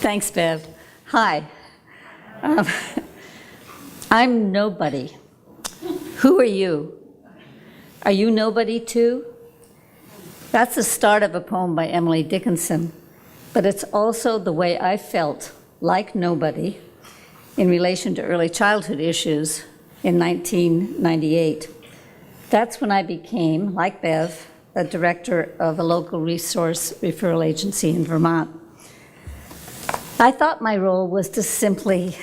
Thanks, Bev. Hi. I'm nobody. Who are you? Are you nobody too? That's the start of a poem by Emily Dickinson, but it's also the way I felt like nobody in relation to early childhood issues in 1998. That's when I became, like Bev, a director of a local resource referral agency in Vermont. I thought my role was to simply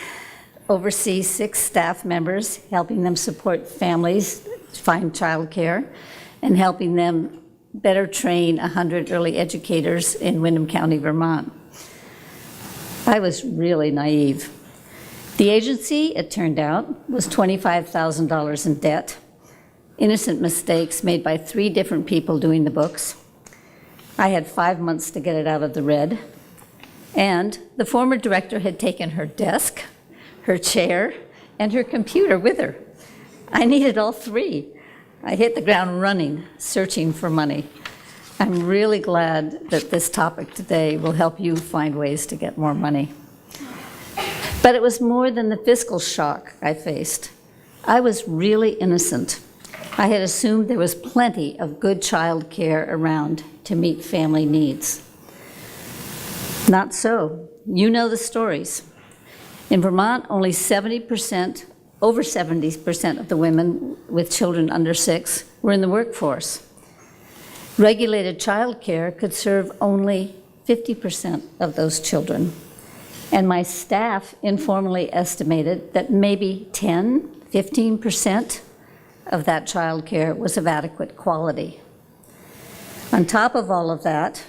oversee 6 staff members, helping them support families find childcare, and helping them better train 100 early educators in Windham County, Vermont. I was really naive. The agency, it turned out, was $25,000 in debt, innocent mistakes made by 3 different people doing the books. I had 5 months to get it out of the red, and the former director had taken her desk, her chair, and her computer with her. I needed all 3. I hit the ground running, searching for money. I'm really glad that this topic today will help you find ways to get more money. But it was more than the fiscal shock I faced. I was really innocent. I had assumed there was plenty of good child care around to meet family needs. Not so. You know the stories. In Vermont, only over 70% of the women with children under 6 were in the workforce. Regulated child care could serve only 50% of those children. And my staff informally estimated that maybe 15% of that child care was of adequate quality. On top of all of that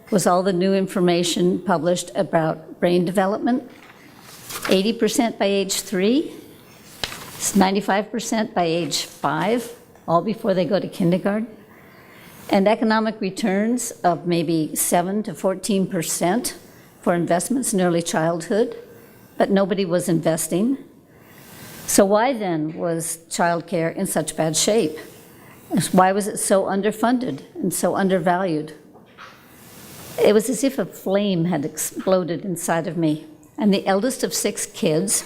was all the new information published about brain development, 80% by age 3, 95% by age 5, all before they go to kindergarten, and economic returns of maybe 7 to 14% for investments in early childhood, but nobody was investing. So why then was childcare in such bad shape? Why was it so underfunded and so undervalued? It was as if a flame had exploded inside of me. I'm the eldest of 6 kids.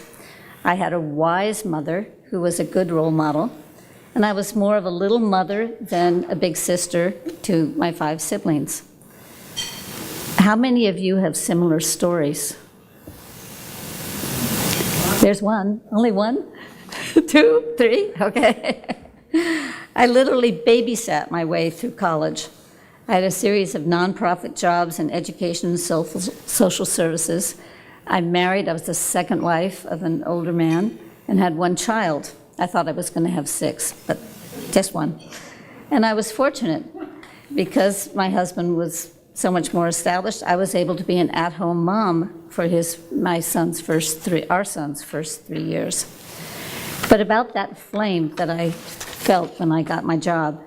I had a wise mother who was a good role model, and I was more of a little mother than a big sister to my 5 siblings. How many of you have similar stories? There's one. Only one? 2, 3? Okay. I literally babysat my way through college. I had a series of nonprofit jobs in education and social services. I'm married. I was the second wife of an older man and had 1 child. I thought I was going to have 6, but just 1. And I was fortunate because my husband was so much more established. I was able to be an at-home mom for our son's first 3 years. But about that flame that I felt when I got my job,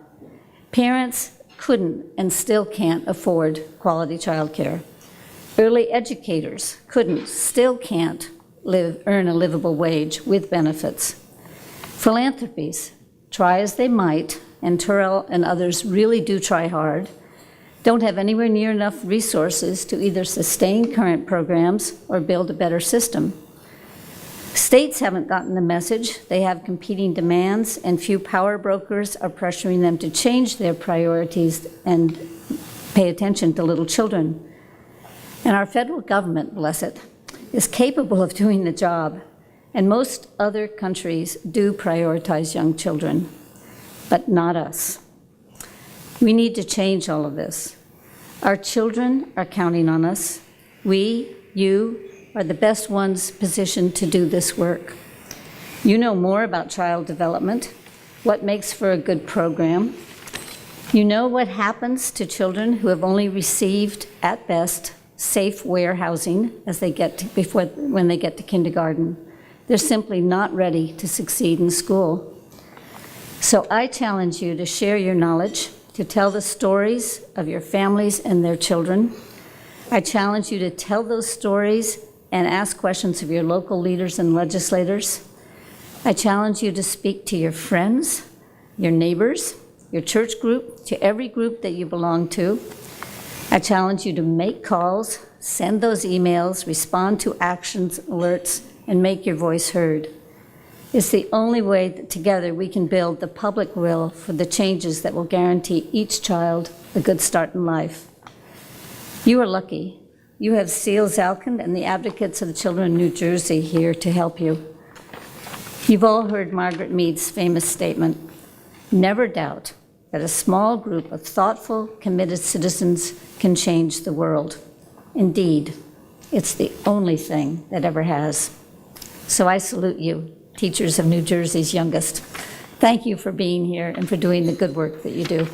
parents couldn't and still can't afford quality childcare. Early educators still can't earn a livable wage with benefits. Philanthropies, try as they might, and Turrell and others really do try hard, don't have anywhere near enough resources to either sustain current programs or build a better system. States haven't gotten the message. They have competing demands, and few power brokers are pressuring them to change their priorities and pay attention to little children. And our federal government, bless it, is capable of doing the job, and most other countries do prioritize young children, but not us. We need to change all of this. Our children are counting on us. You, are the best ones positioned to do this work. You know more about child development, what makes for a good program. You know what happens to children who have only received, at best, safe warehousing when they get to kindergarten. They're simply not ready to succeed in school. So I challenge you to share your knowledge, to tell the stories of your families and their children. I challenge you to tell those stories and ask questions of your local leaders and legislators. I challenge you to speak to your friends, your neighbors, your church group, to every group that you belong to. I challenge you to make calls, send those emails, respond to actions, alerts, and make your voice heard. It's the only way that together we can build the public will for the changes that will guarantee each child a good start in life. You are lucky. You have Seal Zalkind and the Advocates of the Children in New Jersey here to help you. You've all heard Margaret Mead's famous statement, "Never doubt that a small group of thoughtful, committed citizens can change the world." Indeed, it's the only thing that ever has. So I salute you, teachers of New Jersey's youngest. Thank you for being here and for doing the good work that you do.